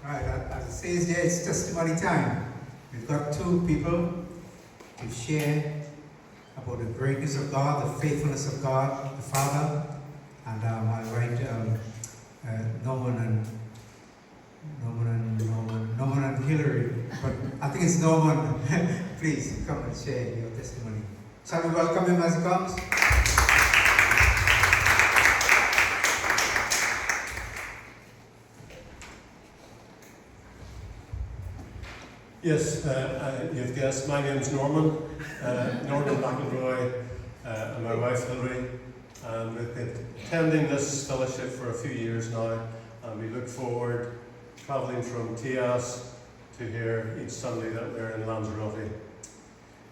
Right, as it says here, it's testimony time. We've got two people to share about the greatness of God, the faithfulness of God, the Father, and my right, Norman and Hillary. But I think it's Norman. Please come and share your testimony. Shall we welcome him as he comes? Yes, you've guessed, my name's Norman, Norman McElroy, and my wife Hillary, and we've been attending this fellowship for a few years now, and we look forward travelling from Tias to here each Sunday that we're in Lanzarote.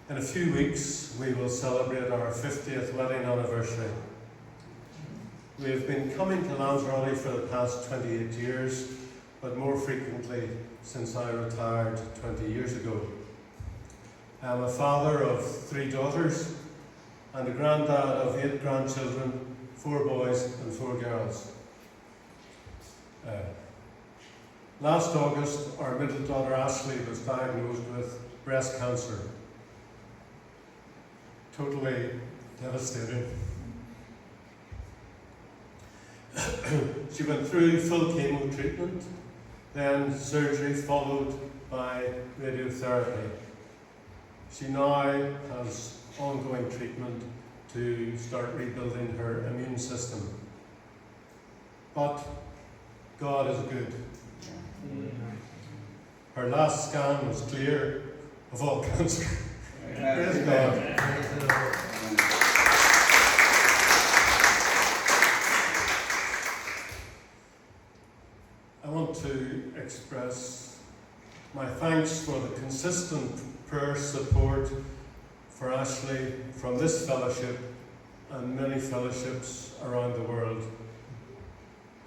In a few weeks we will celebrate our 50th wedding anniversary. We have been coming to Lanzarote for the past 28 years, but more frequently since I retired 20 years ago. I'm a father of 3 daughters and a granddad of 8 grandchildren, 4 boys and 4 girls. Last August, our middle daughter Ashley was diagnosed with breast cancer. Totally devastating. She went through full chemo treatment, then surgery followed by radiotherapy. She now has ongoing treatment to start rebuilding her immune system. But God is good. Her last scan was clear of all cancer. Praise God. I want to express my thanks for the consistent prayer support for Ashley from this fellowship and many fellowships around the world.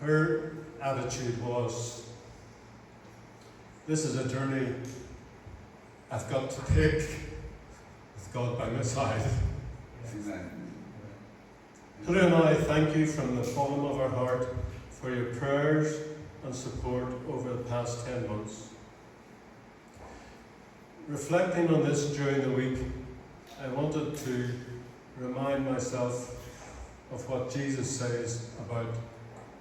Her attitude was, this is a journey I've got to take with God by my side. Hillary and I thank you from the bottom of our heart for your prayers and support over the past 10 months. Reflecting on this during the week, I wanted to remind myself of what Jesus says about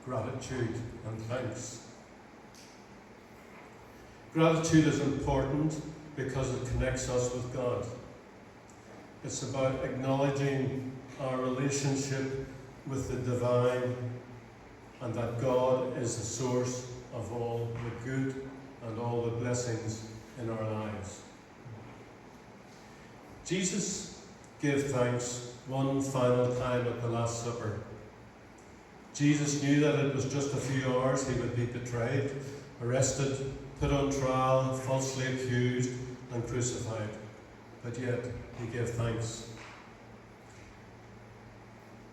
gratitude and thanks. Gratitude is important because it connects us with God. It's about acknowledging our relationship with the divine and that God is the source of all the good and all the blessings in our lives. Jesus gave thanks one final time at the Last Supper. Jesus knew that it was just a few hours he would be betrayed, arrested, put on trial, falsely accused and crucified. But yet he gave thanks.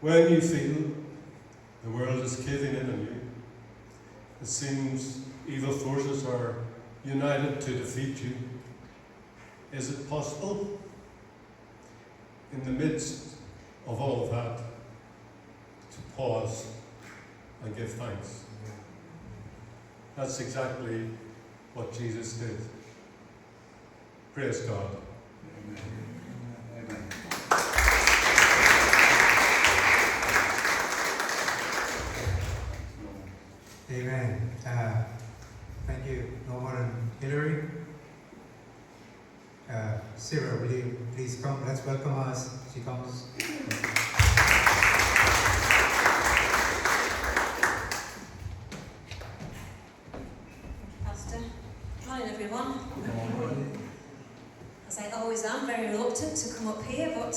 When you feel the world is caving in on you, it seems evil forces are united to defeat you, is it possible, in the midst of all of that, to pause and give thanks? That's exactly what Jesus did. Praise God. Amen. Amen. Thank you, Norman and Hillary. Sarah, will you please come? Let's welcome her as she comes. Pastor. Morning, everyone. As I always am, very reluctant to come up here, but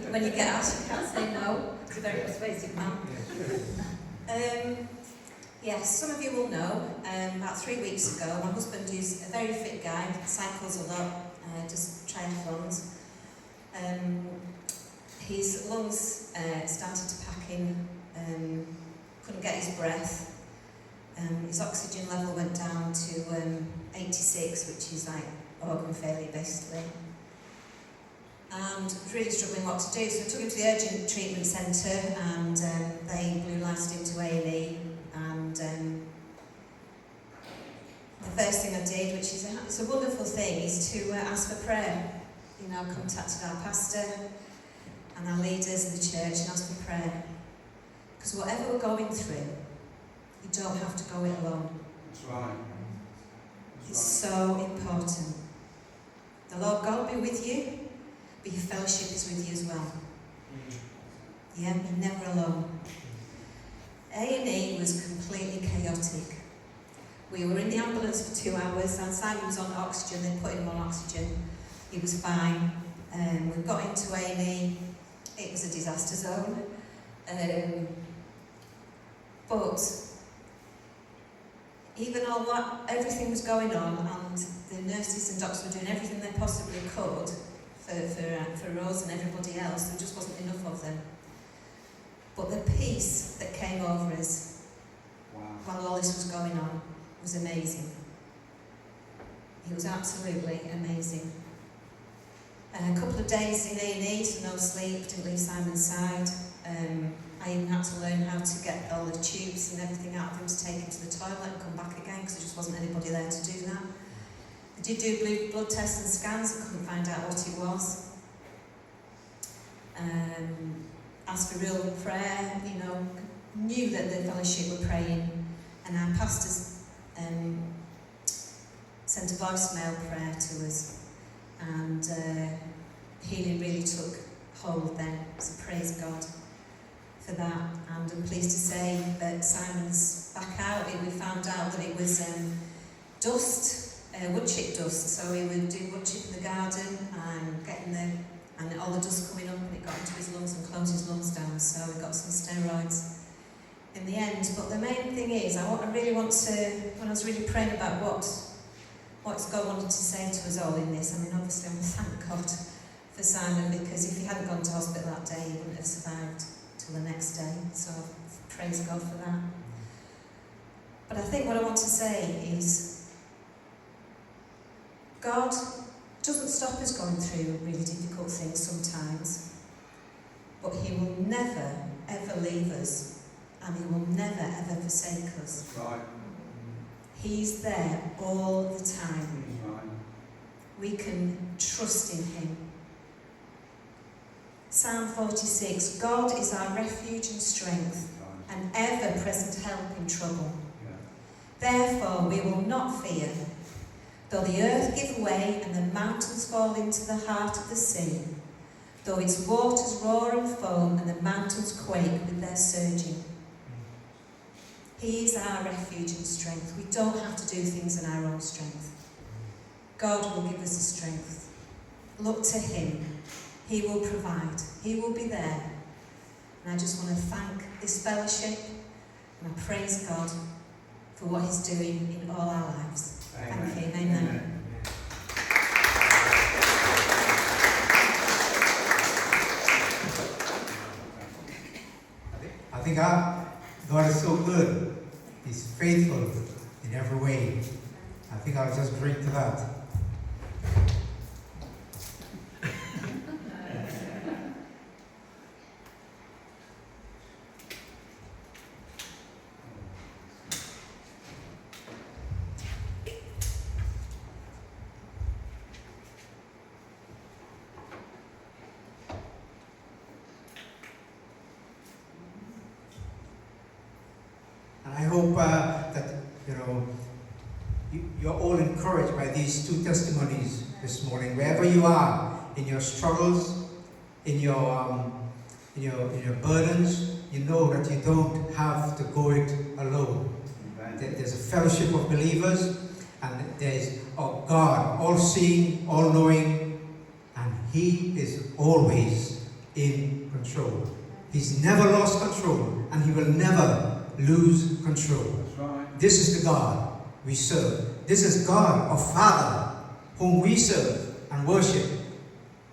when you get asked, you can't say no. It's a very persuasive man. Yes, some of you will know, about 3 weeks ago, my husband is a very fit guy, cycles a lot, does triathlons. His lungs started to pack in, couldn't get his breath. His oxygen level went down to 86, which is like organ failure basically. And was really struggling what to do, so I took him to the urgent treatment centre and they blue lighted him to A&E, and first thing I did, which is it's a wonderful thing, is to ask for prayer. You know, I contacted our pastor and our leaders of the church and asked for prayer. Because whatever we're going through, you don't have to go it alone. That's right. It's so important. The Lord God be with you, but your fellowship is with you as well. Yeah, you're never alone. A&E was completely chaotic. We were in the ambulance for 2 hours, and Simon was on oxygen. They put him on oxygen. He was fine. We got into A&E. It was a disaster zone. But even all that, everything was going on, and the nurses and doctors were doing everything they possibly could for us and everybody else. There just wasn't enough of them. But the peace that came over us while all this was going on was amazing. It was absolutely amazing. A couple of days in A&E, so no sleep, didn't leave Simon's side. I even had to learn how to get all the tubes and everything out of him to take him to the toilet and come back again, because there just wasn't anybody there to do that. I did do blood tests and scans, I couldn't find out what it was. Asked for real prayer, you know, knew that the fellowship were praying, and our pastors sent a voicemail prayer to us, and healing really took hold then, so praise God for that. And I'm pleased to say that Simon's back out. We found out that it was dust, wood chip dust, so he would do wood chip in the garden and and all the dust coming up, and it got into his lungs and closed his lungs down, so we got some steroids in the end. But the main thing is, I really want to, when I was really praying about what God wanted to say to us all in this, I mean, obviously I want to thank God for Simon, because if he hadn't gone to hospital that day, he wouldn't have survived till the next day, so praise God for that. But I think what I want to say is, God doesn't stop us going through really difficult things sometimes, but he will never ever leave us, and he will never ever forsake us. That's right. He's there all the time. That's right. We can trust in him. Psalm 46, God is our refuge and strength, an ever-present help in trouble. Therefore we will not fear, though the earth give way and the mountains fall into the heart of the sea, though its waters roar and foam and the mountains quake with their surging. He is our refuge and strength. We don't have to do things in our own strength. God will give us the strength. Look to him. He will provide. He will be there. And I just want to thank this fellowship, and I praise God for what he's doing in all our lives. Amen. Thank you. Amen. I think God is so good. He's faithful in every way. I think I'll just drink to that. I hope that you're all encouraged by these two testimonies this morning. Wherever you are in your struggles, in your burdens, you know that you don't have to go it alone. There's a fellowship of believers, and there's a God, all-seeing, all-knowing, and He is always in control. He's never lost control, and He will never lose control. That's right. This is the God we serve. This is God, our Father, whom we serve and worship,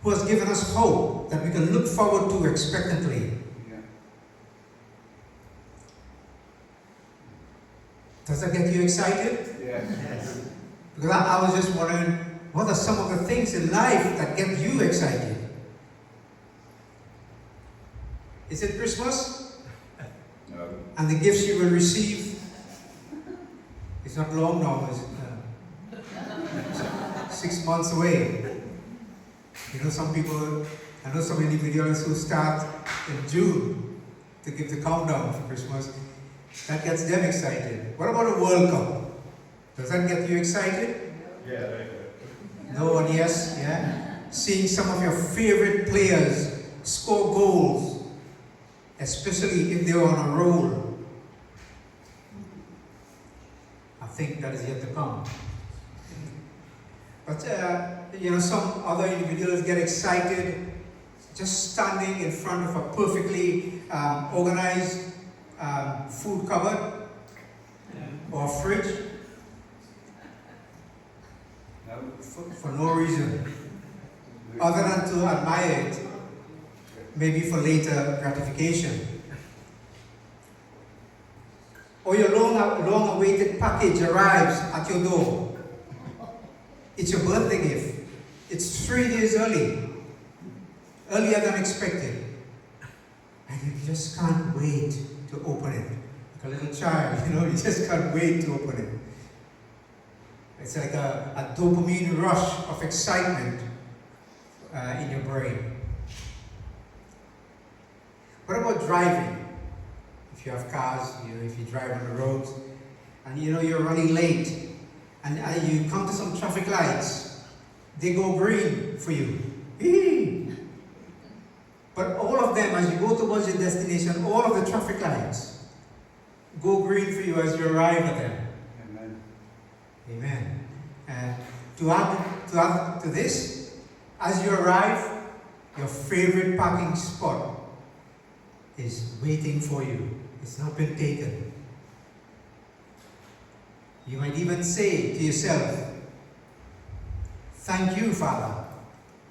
who has given us hope that we can look forward to expectantly. Yeah. Does that get you excited? Yes. Because I was just wondering, what are some of the things in life that get you excited? Is it Christmas? No. And the gifts you will receive? It's not long now, is it? 6 months away. You know, some people, I know some individuals who start in June to give the countdown for Christmas. That gets them excited. What about a World Cup? Does that get you excited? Yeah, very good. No one, yes, yeah. Seeing some of your favorite players score goals, especially if they're on a roll. I think that is yet to come. But, you know, some other individuals get excited just standing in front of a perfectly organized food cupboard or fridge No. for no reason other than to admire it, maybe for later gratification. Or your long-awaited package arrives at your door. It's your birthday gift. It's 3 days earlier than expected. And you just can't wait to open it. Like a little child, you know, you just can't wait to open it. It's like a dopamine rush of excitement in your brain. What about driving? If you have cars, you know, if you drive on the roads, and you know you're running late, and you come to some traffic lights, they go green for you. Eee! But all of them, as you go towards your destination, all of the traffic lights go green for you as you arrive at them. Amen. Amen. And to add to this, as you arrive, your favorite parking spot is waiting for you. It's not been taken. You might even say to yourself, "Thank you, Father.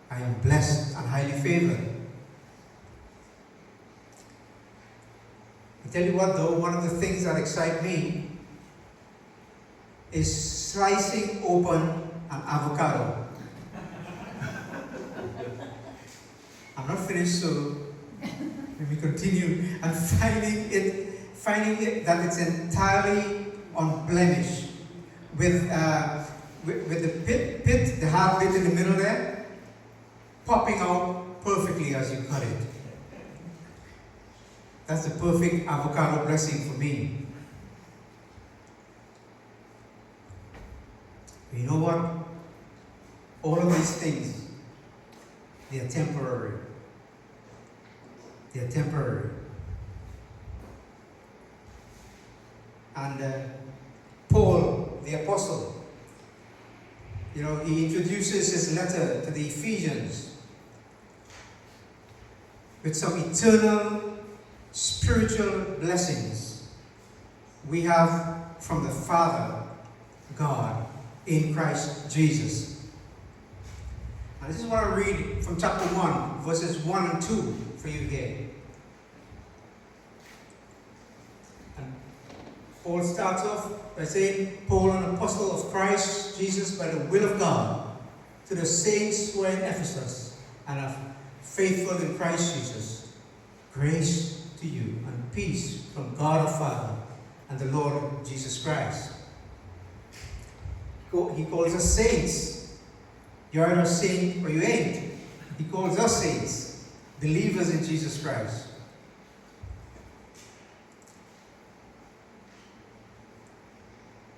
I am blessed and highly favored." I tell you what though, one of the things that excite me is slicing open an avocado. I'm not finished, so let me continue. And finding it that it's entirely unblemished, with the pit, the hard bit in the middle there, popping out perfectly as you cut it. That's the perfect avocado blessing for me. You know what? All of these things, they are temporary. They are temporary. And Paul, the apostle, you know, he introduces his letter to the Ephesians with some eternal spiritual blessings we have from the Father God in Christ Jesus. And I just want to read from chapter 1, verses 1 and 2 for you here. And Paul starts off by saying, "Paul, an apostle of Christ Jesus by the will of God, to the saints who are in Ephesus and are faithful in Christ Jesus, grace to you and peace from God our Father and the Lord Jesus Christ." He calls us saints. You're either a saint or you ain't. He calls us saints, believers in Jesus Christ.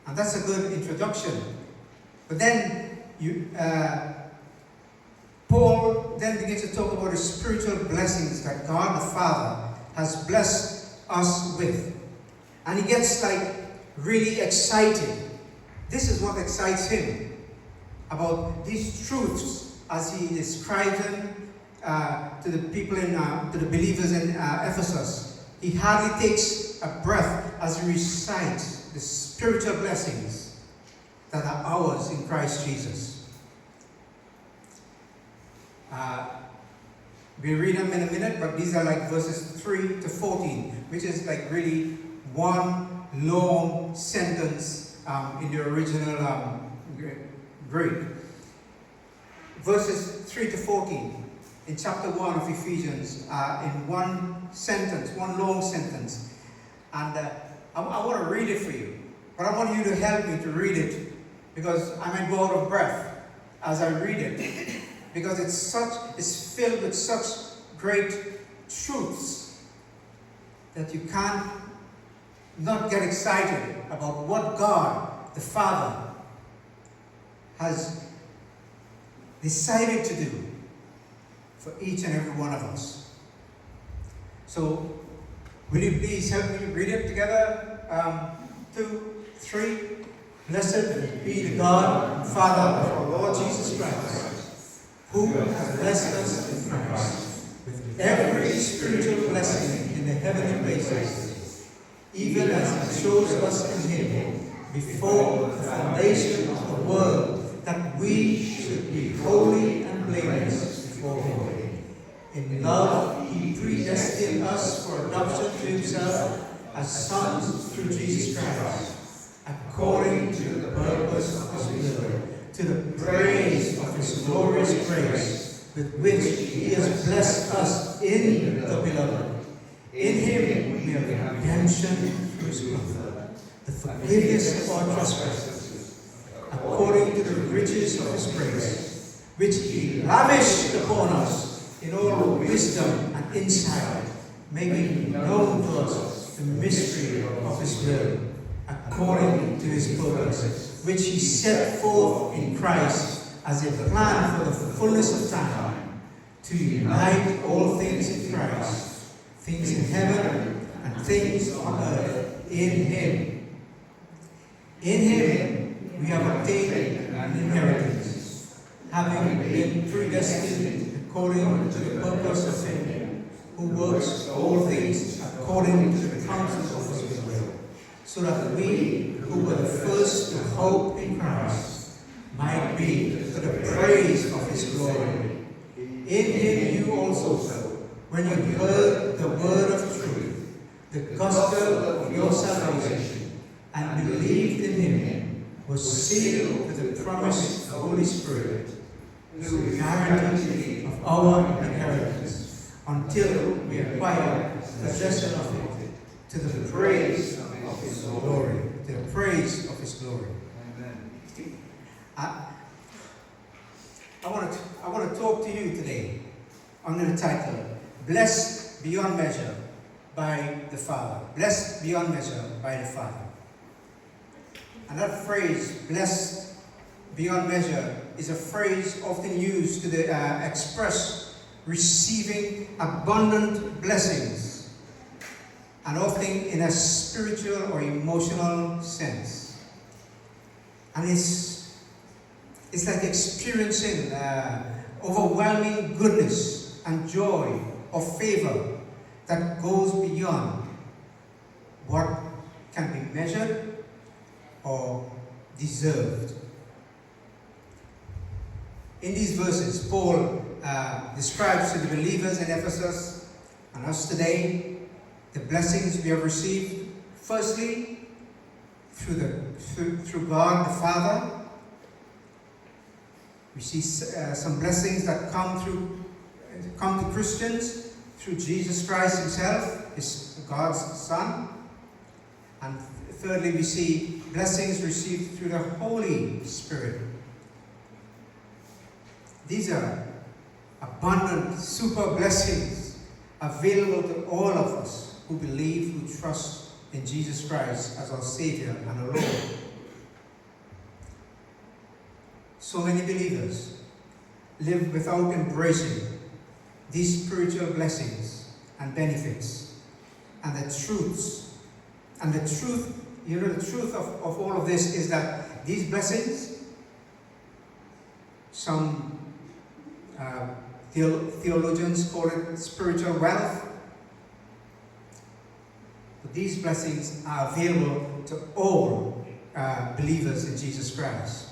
And that's a good introduction. But then Paul then begins to talk about the spiritual blessings that God the Father has blessed us with. And he gets like really excited. This is what excites him about these truths as he describes them to the people to the believers in Ephesus. He hardly takes a breath as he recites the spiritual blessings that are ours in Christ Jesus. We'll read them in a minute, but these are like verses 3 to 14, which is like really one long sentence in the original Greek. Verses 3 to 14 in chapter 1 of Ephesians are in one sentence, one long sentence. And I want to read it for you, but I want you to help me to read it because I might go out of breath as I read it, because it's filled with such great truths that you can't not get excited about what God, the Father, has decided to do for each and every one of us. So, will you please help me read it together? 2, 3. Blessed be the God, Father of our Lord Jesus Christ, who has blessed us in Christ with every spiritual blessing in the heavenly places, even as He chose us in Him before the foundation of the world, that we should be holy and blameless before Him. In love, He predestined us for adoption to Himself as sons through Jesus Christ, according to the purpose of His will, to the praise of His glorious grace, with which He has blessed us in the Beloved. In Him we have redemption through His blood, the forgiveness of our trespasses, according to the riches of His grace, which He lavished upon us in all wisdom and insight, making known to us the mystery of His will, according to His purpose, which He set forth in Christ as a plan for the fullness of time, to unite all things in Christ, things in heaven and things on earth, in Him. In Him we have obtained an inheritance, having been predestined according to the purpose of Him, who works all things according to the counsel of His will, so that we, who were the first to hope in Christ, might be to the praise of His glory. In Him you also, when you heard the word of truth, the gospel of your salvation, and believed in Him, was sealed with the promised Holy Spirit, who is the guarantee of our inheritance, until we acquire possession of it, to the praise of His glory. To the praise of His glory. Amen. I want to talk to you today under the title, Blessed Beyond Measure by the Father. Blessed beyond measure by the Father. And that phrase, blessed beyond measure, is a phrase often used to express receiving abundant blessings, and often in a spiritual or emotional sense. And it's like experiencing overwhelming goodness and joy or favor that goes beyond what can be measured or deserved. In these verses, Paul describes to the believers in Ephesus and us today the blessings we have received, firstly, through God the Father. We see some blessings that come to Christians through Jesus Christ Himself, God's Son. And thirdly, we see blessings received through the Holy Spirit. These are abundant, super blessings available to all of us who believe, who trust in Jesus Christ as our Savior and our Lord. So many believers live without embracing these spiritual blessings and benefits and the truths. And the truth, the truth of all of this is that these blessings, some theologians call it spiritual wealth, but these blessings are available to all believers in Jesus Christ.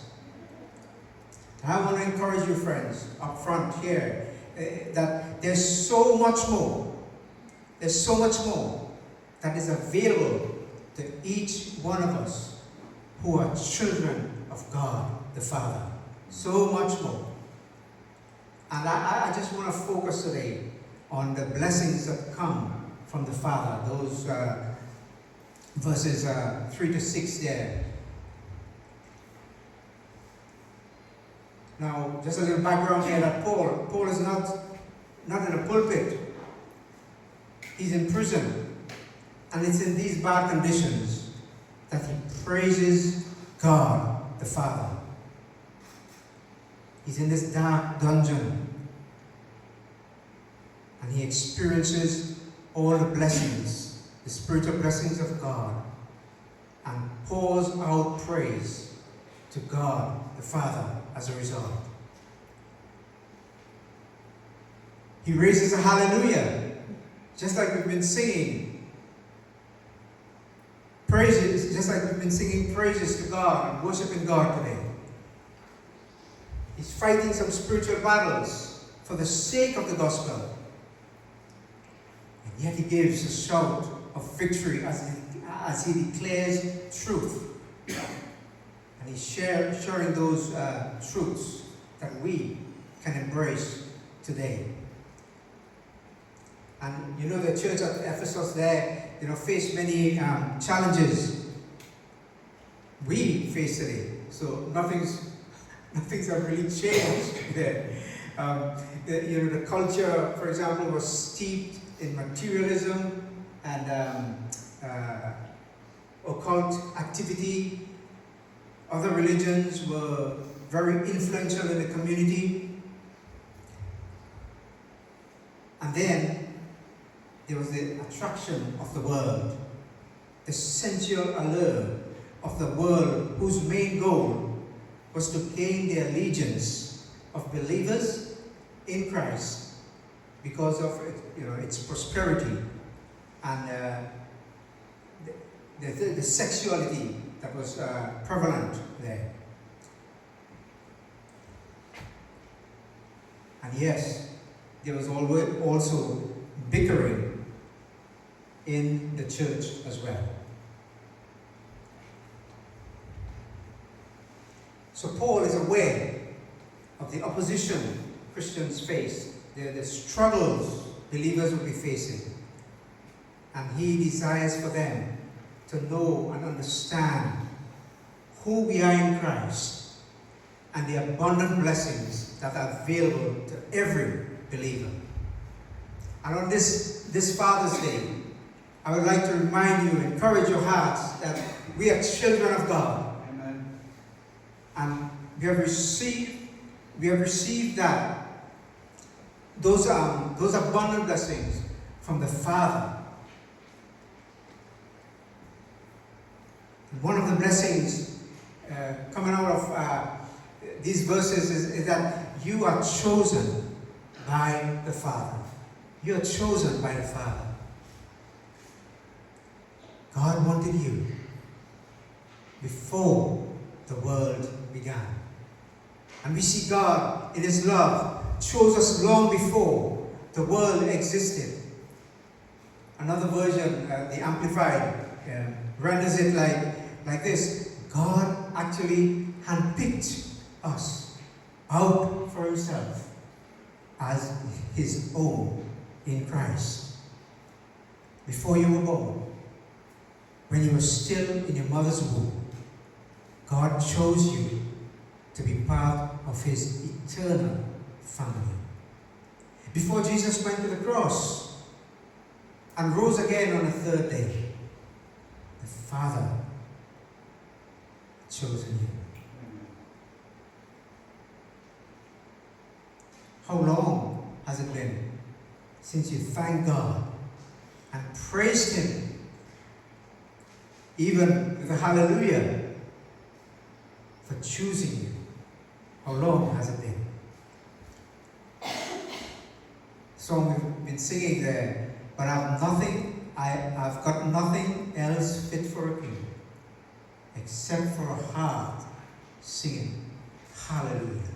And I want to encourage you, friends, up front here, that there's so much more. There's so much more that is available to each one of us who are children of God the Father. So much more. And I just want to focus today on the blessings that come from the Father. Those verses 3 to 6 there. Now, just a little background here that Paul is not in a pulpit. He's in prison. And it's in these bad conditions that he praises God the Father. He's in this dark dungeon. And he experiences all the blessings, the spiritual blessings of God, and pours out praise to God the Father as a result. He raises a hallelujah, just like we've been singing. Praises, just like we've been singing praises to God and worshiping God today. He's fighting some spiritual battles for the sake of the gospel. And yet he gives a shout of victory as he declares truth. And he's sharing those truths that we can embrace today. And you know, the church at Ephesus there, faced many challenges we face today. So nothing's really changed there. The culture, for example, was steeped in materialism and occult activity. Other religions were very influential in the community. And then there was the attraction of the world, the sensual allure of the world, whose main goal was to gain the allegiance of believers in Christ because of its prosperity and the sexuality that was prevalent there. And yes, there was always also bickering in the church as well. So Paul is aware of the opposition Christians face, the struggles believers will be facing, and he desires for them to know and understand who we are in Christ and the abundant blessings that are available to every believer. And on this Father's Day, I would like to remind you, encourage your hearts that we are children of God. Amen. And we have received that those abundant blessings from the Father. And one of the blessings coming out of these verses is that you are chosen by the Father. You are chosen by the Father. God wanted you before the world began. And we see God in His love chose us long before the world existed. Another version, the Amplified, renders it like this. God actually handpicked us out for Himself as His own in Christ. Before you were born, when you were still in your mother's womb, God chose you to be part of His eternal family. Before Jesus went to the cross and rose again on the third day, the Father had chosen you. How long has it been since you thanked God and praised Him, even with a hallelujah, for choosing you? How long has it been? Song we've been singing there, but I've got nothing else fit for a king except for a heart singing hallelujah.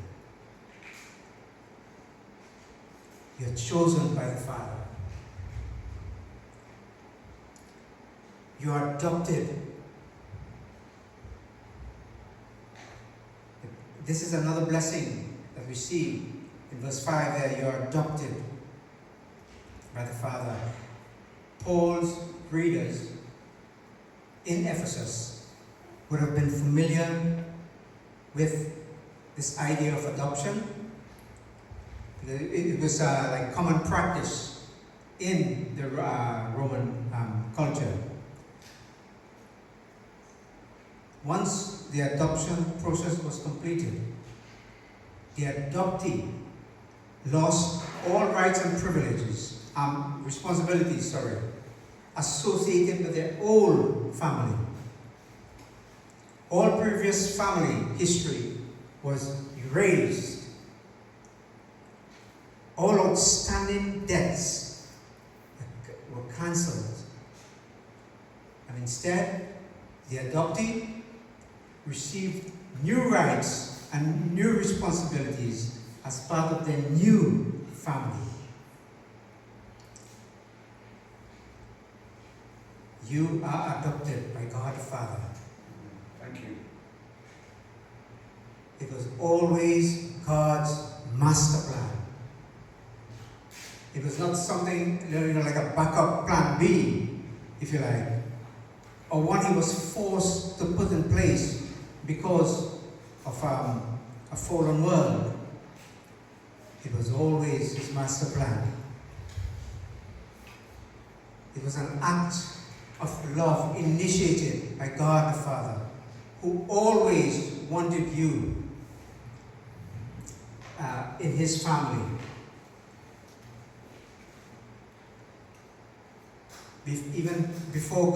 You're chosen by the Father. You are adopted. This is another blessing that we see in verse 5 there. You are adopted by the Father. Paul's readers in Ephesus would have been familiar with this idea of adoption. It was like common practice in the Roman culture. Once the adoption process was completed, the adoptee lost all rights and privileges, responsibilities, associated with their old family. All previous family history was erased. All outstanding debts were cancelled. And instead, the adoptee received new rights and new responsibilities as part of their new family. You are adopted by God the Father. Thank you. It was always God's master plan. It was not something like a backup plan B, if you like, or one he was forced to put in place because of a fallen world. It was always his master plan. It was an act of love initiated by God the Father, who always wanted you in his family. Even before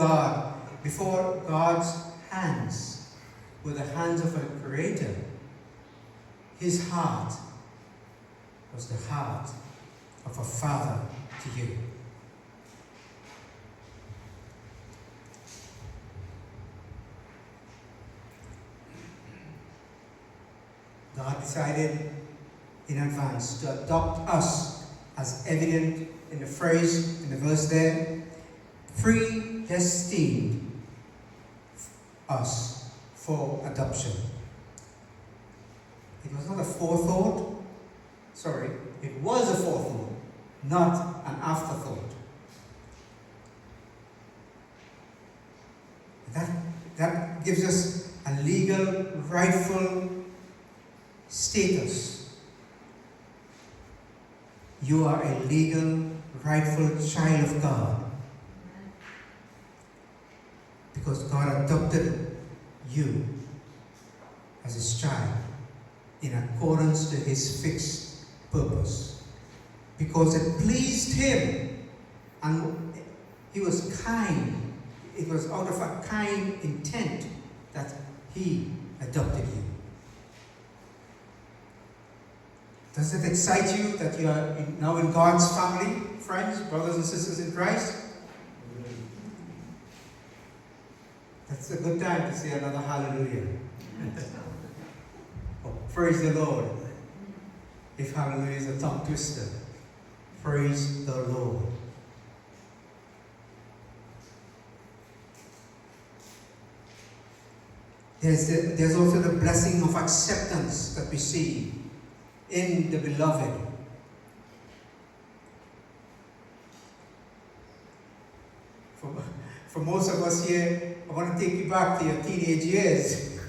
God's hands were the hands of a creator, his heart was the heart of a father to you. God decided in advance to adopt us, as evident in the phrase, in the verse there, predestined us for adoption. It was not a forethought. It was a forethought, not an afterthought. That gives us a legal, rightful status. You are a legal, rightful child of God. Because God adopted you as his child in accordance to his fixed purpose. Because it pleased him and he was kind. It was out of a kind intent that he adopted you. Does it excite you that you are now in God's family, friends, brothers and sisters in Christ? That's a good time to say another hallelujah. Oh, praise the Lord. If hallelujah is a tongue twister, praise the Lord. There's also the blessing of acceptance that we see in the beloved. For most of us here, I want to take you back to your teenage years.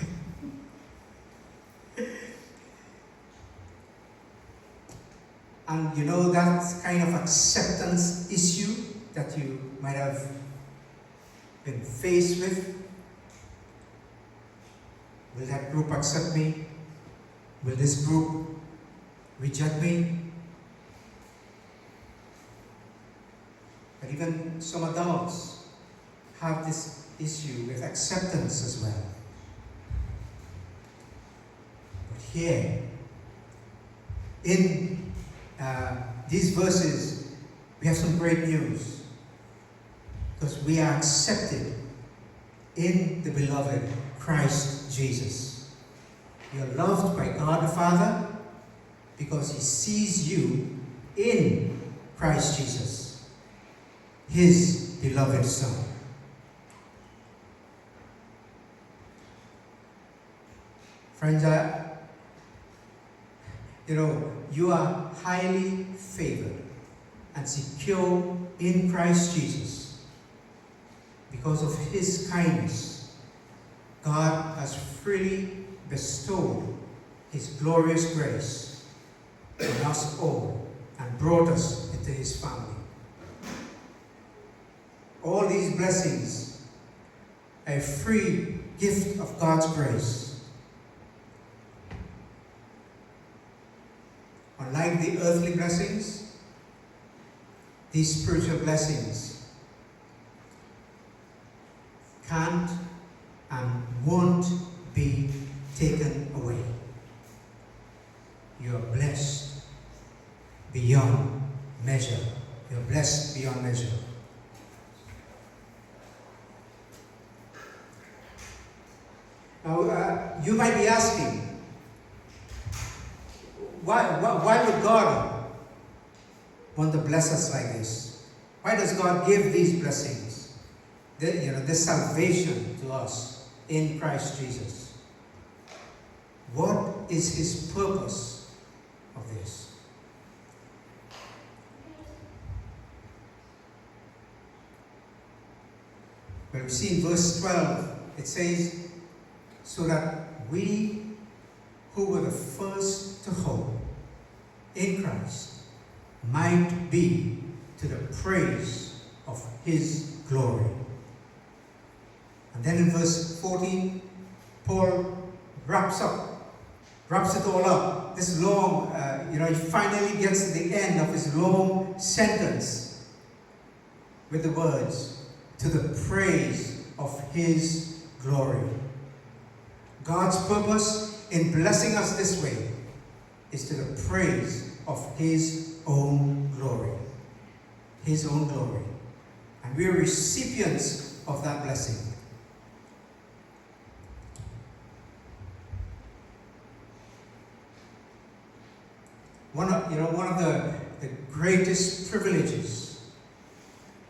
And you know that kind of acceptance issue that you might have been faced with. Will that group accept me? Will this group reject me? But even some adults have this issue with acceptance as well. But here, in these verses, we have some great news. Because we are accepted in the beloved Christ Jesus. You are loved by God the Father because he sees you in Christ Jesus, his beloved Son. Friends, you are highly favored and secure in Christ Jesus because of his kindness. God has freely bestowed his glorious grace in us all and brought us into his family. All these blessings are a free gift of God's grace. Unlike the earthly blessings, these spiritual blessings can't and won't be taken away. You are blessed beyond measure. You are blessed beyond measure. Now, you might be asking, why would God want to bless us like this? Why does God give these blessings? This salvation to us in Christ Jesus. What is his purpose of this? Well, we see in verse 12, it says, so that we who were the first to hope in Christ might be to the praise of his glory. And then in verse 14, Paul wraps it all up. This long, he finally gets to the end of his long sentence with the words, to the praise of his glory. God's purpose in blessing us this way is to the praise of his own glory. His own glory. And we are recipients of that blessing. One of the greatest privileges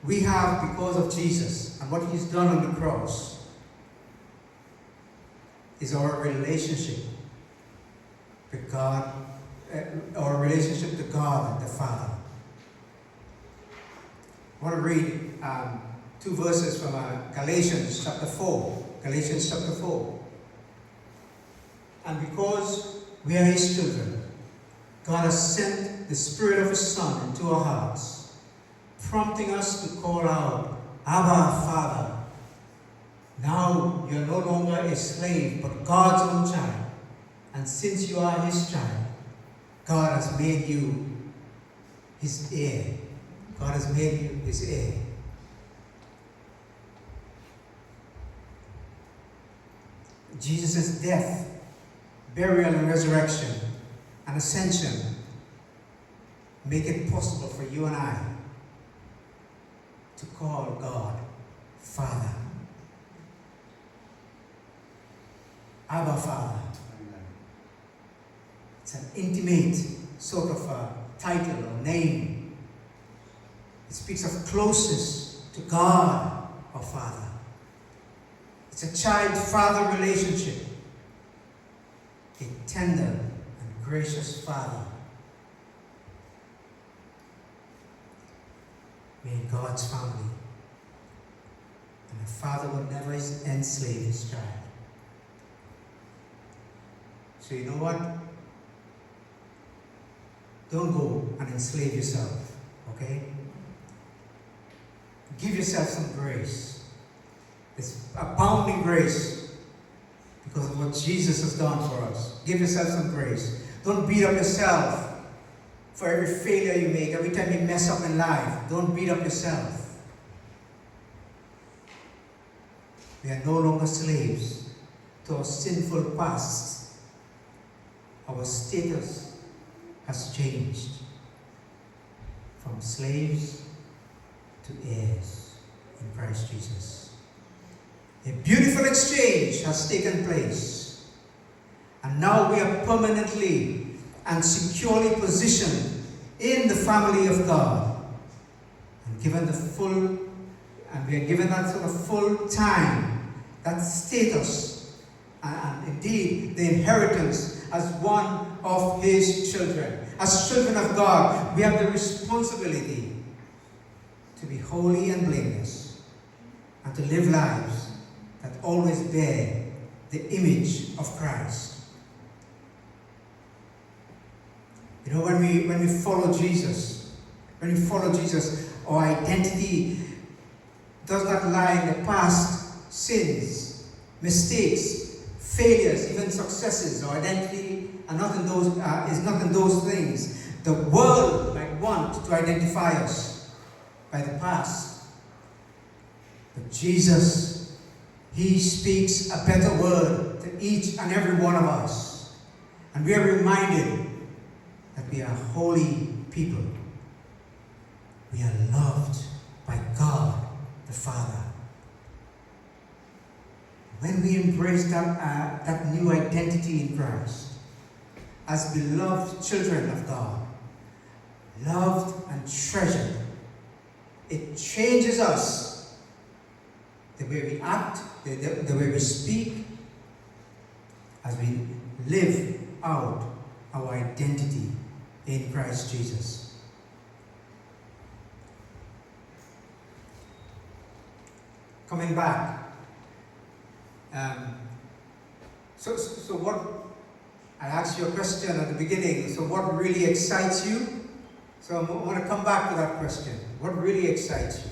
we have because of Jesus and what he's done on the cross is our relationship with God, our relationship to God and the Father. I want to read two verses from Galatians chapter 4. Galatians chapter 4. And because we are his children, God has sent the Spirit of his Son into our hearts, prompting us to call out, Abba, Father. Now you are no longer a slave, but God's own child. And since you are his child, God has made you his heir. God has made you his heir. Jesus' death, burial and resurrection and ascension make it possible for you and I to call God Father. Abba, Father. It's an intimate sort of a title or name. It speaks of closeness to God, our Father. It's a child-father relationship. A tender and gracious Father. We're in God's family. And a father would never enslave his child. So you know what? Don't go and enslave yourself, okay? Give yourself some grace. It's abounding grace because of what Jesus has done for us. Give yourself some grace. Don't beat up yourself for every failure you make, every time you mess up in life. Don't beat up yourself. We are no longer slaves to our sinful past. Our status has changed from slaves to heirs in Christ Jesus. A beautiful exchange has taken place, and now we are permanently and securely positioned in the family of God, and given we are given that sort of full time, that status, and indeed the inheritance as one of his children. As children of God, we have the responsibility to be holy and blameless and to live lives that always bear the image of Christ. You know, when we follow Jesus, our identity does not lie in the past sins, mistakes, failures, even successes. Our identity are not in those, is not in those things. The world might want to identify us by the past. But Jesus, He speaks a better word to each and every one of us. And we are reminded that we are holy people. We are loved by God the Father. When we embrace that new identity in Christ, as beloved children of God, loved and treasured, it changes us. The way we act, the way we speak, as we live out our identity in Christ Jesus. Coming back, so what, I asked you a question at the beginning, so what really excites you? So I want to come back to that question. What really excites you?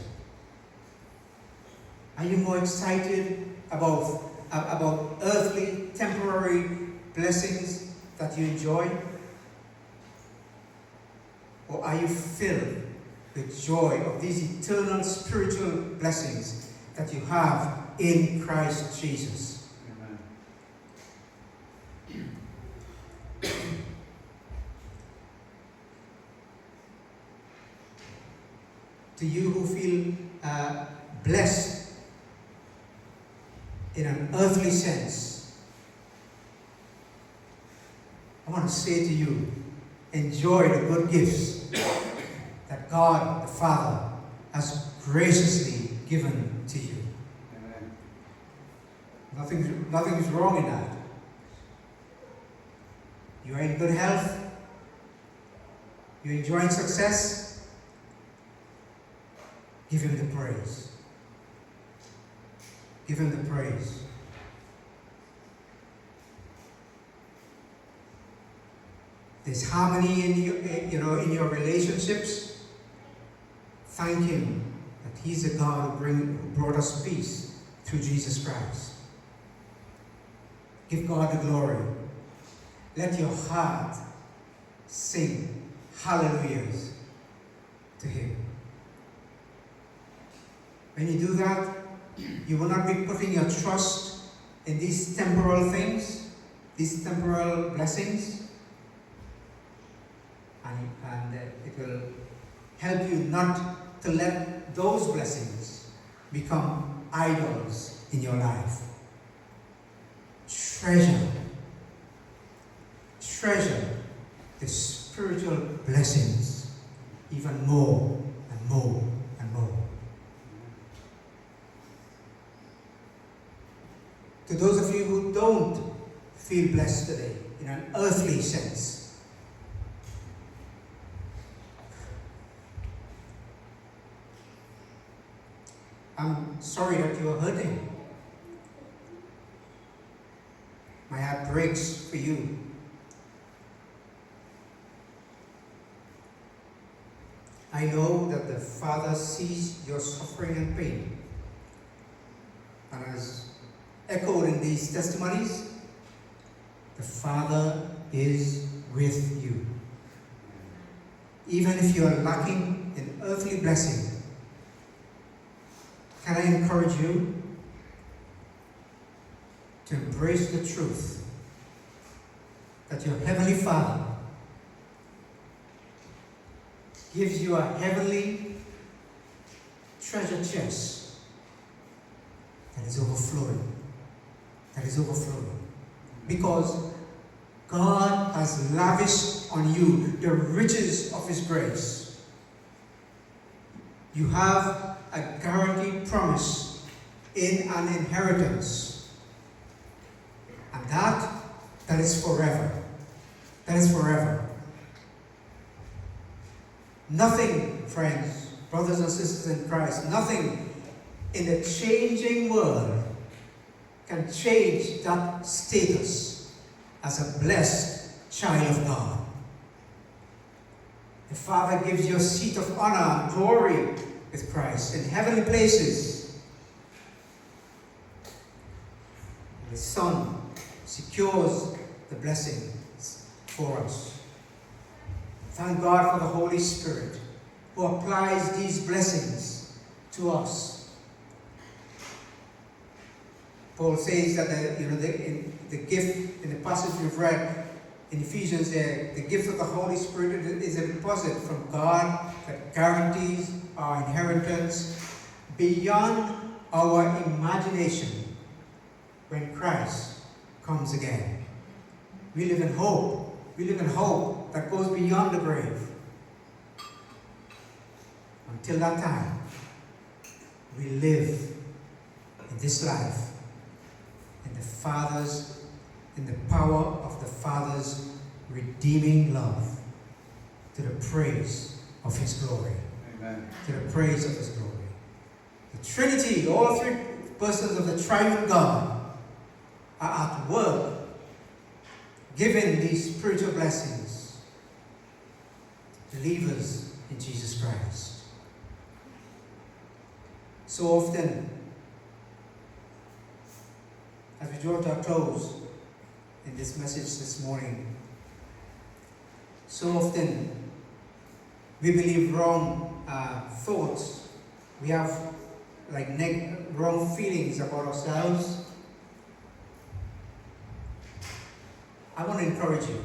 Are you more excited about earthly, temporary blessings that you enjoy? Or are you filled with joy of these eternal spiritual blessings that you have in Christ Jesus? Amen. To you who feel blessed in an earthly sense, I want to say to you, enjoy the good gifts that God the Father has graciously given to you. Amen. Nothing is wrong in that. You are in good health. You're enjoying success. Give Him the praise. Give Him the praise. There's harmony in your relationships. Thank Him that He's the God who brought us peace through Jesus Christ. Give God the glory. Let your heart sing hallelujahs to Him. When you do that, you will not be putting your trust in these temporal things, these temporal blessings, and it will help you not to let those blessings become idols in your life. Treasure the spiritual blessings even more and more and more. To those of you who don't feel blessed today in an earthly sense, I'm sorry that you are hurting. My heart breaks for you. I know that the Father sees your suffering and pain, and as echoed in these testimonies, the Father is with you. Even if you are lacking in earthly blessing, can I encourage you to embrace the truth that your Heavenly Father gives you a heavenly treasure chest that is overflowing. Because God has lavished on you the riches of His grace. You have a guaranteed promise in an inheritance. And that is forever. That is forever. Nothing, friends, brothers and sisters in Christ, nothing in the changing world can change that status as a blessed child of God. The Father gives you a seat of honor and glory with Christ in heavenly places. The Son secures the blessings for us. Thank God for the Holy Spirit who applies these blessings to us. Paul says that the gift in the passage we've read in Ephesians there, the gift of the Holy Spirit is a deposit from God that guarantees our inheritance beyond our imagination when Christ comes again. We live in hope. We live in hope that goes beyond the grave. Until that time, we live in this life in the power of the Father's redeeming love, to the praise of His glory. Amen. To the praise of His glory. The Trinity, all three persons of the triune God, are at work giving these spiritual blessings to believers in Jesus Christ. So often, as we draw to a close in this message this morning, so often we believe wrong thoughts. We have wrong feelings about ourselves. I want to encourage you.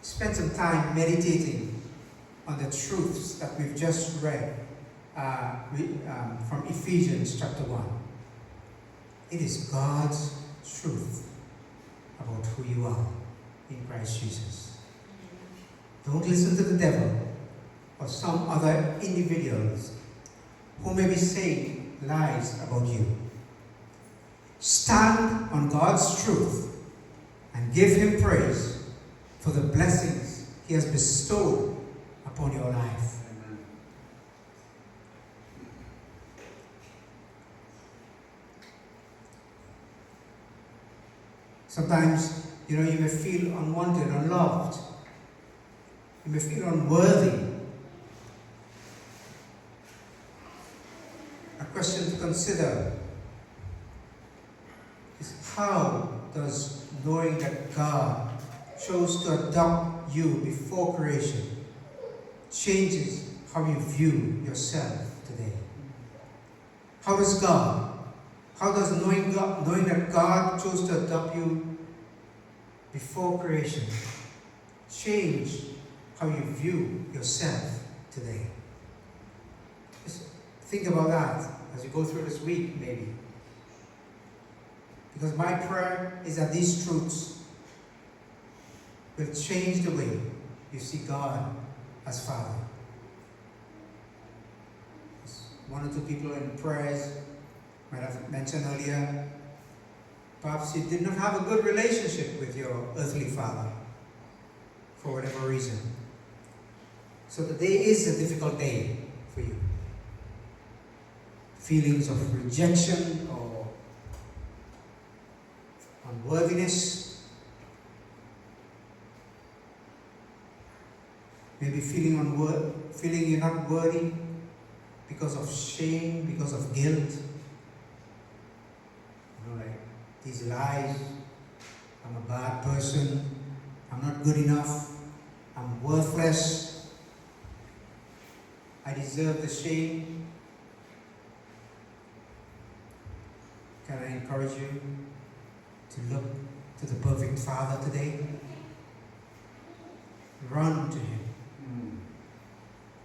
Spend some time meditating on the truths that we've just read from Ephesians chapter 1. It is God's truth about who you are in Christ Jesus. Don't listen to the devil or some other individuals who may be saying lies about you. Stand on God's truth and give Him praise for the blessings He has bestowed upon your life. Amen. Sometimes, you may feel unwanted, unloved. You may feel unworthy. A question to consider is, how does knowing that God chose to adopt you before creation changes how you view yourself today? How does knowing that God chose to adopt you before creation change how you view yourself today? Just think about that as you go through this week, maybe. Because my prayer is that these truths will change the way you see God as Father. One or two people in prayers might have mentioned earlier, perhaps you did not have a good relationship with your earthly father for whatever reason. So today is a difficult day for you. Feelings of rejection or unworthiness, maybe feeling you're not worthy because of shame, because of guilt. Like these lies, I'm a bad person, I'm not good enough, I'm worthless, I deserve the shame. Can I encourage you to look to the perfect Father today? Run to Him.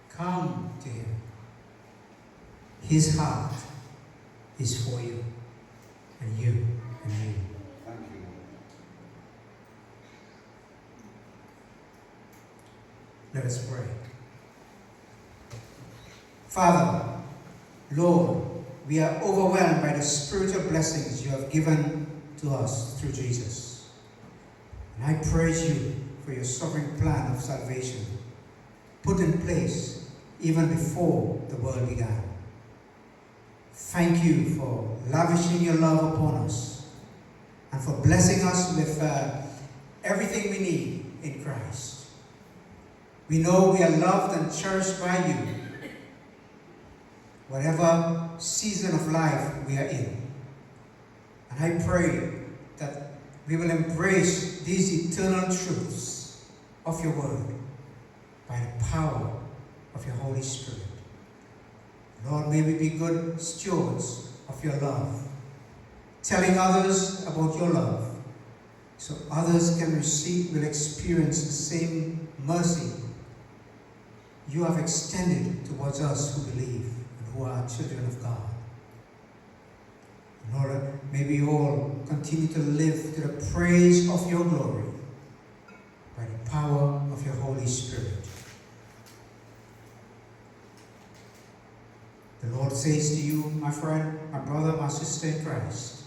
Come to Him. His heart is for you, and you, and you. Thank you. Let us pray. Father, Lord, we are overwhelmed by the spiritual blessings you have given to us through Jesus. And I praise you for your sovereign plan of salvation, put in place even before the world began. Thank you for lavishing your love upon us and for blessing us with everything we need in Christ. We know we are loved and cherished by you, whatever season of life we are in. And I pray that we will embrace these eternal truths of your word by the power of your Holy Spirit. Lord, may we be good stewards of your love, telling others about your love, so others will experience the same mercy you have extended towards us who believe and who are children of God. Lord, may we all continue to live to the praise of your glory by the power of your Holy Spirit. The Lord says to you, my friend, my brother, my sister in Christ,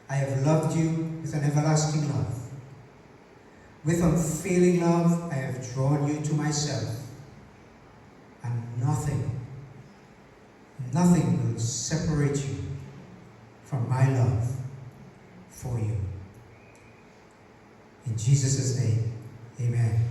I have loved you with an everlasting love. With unfailing love, I have drawn you to myself. And nothing will separate you from my love for you. In Jesus' name, amen.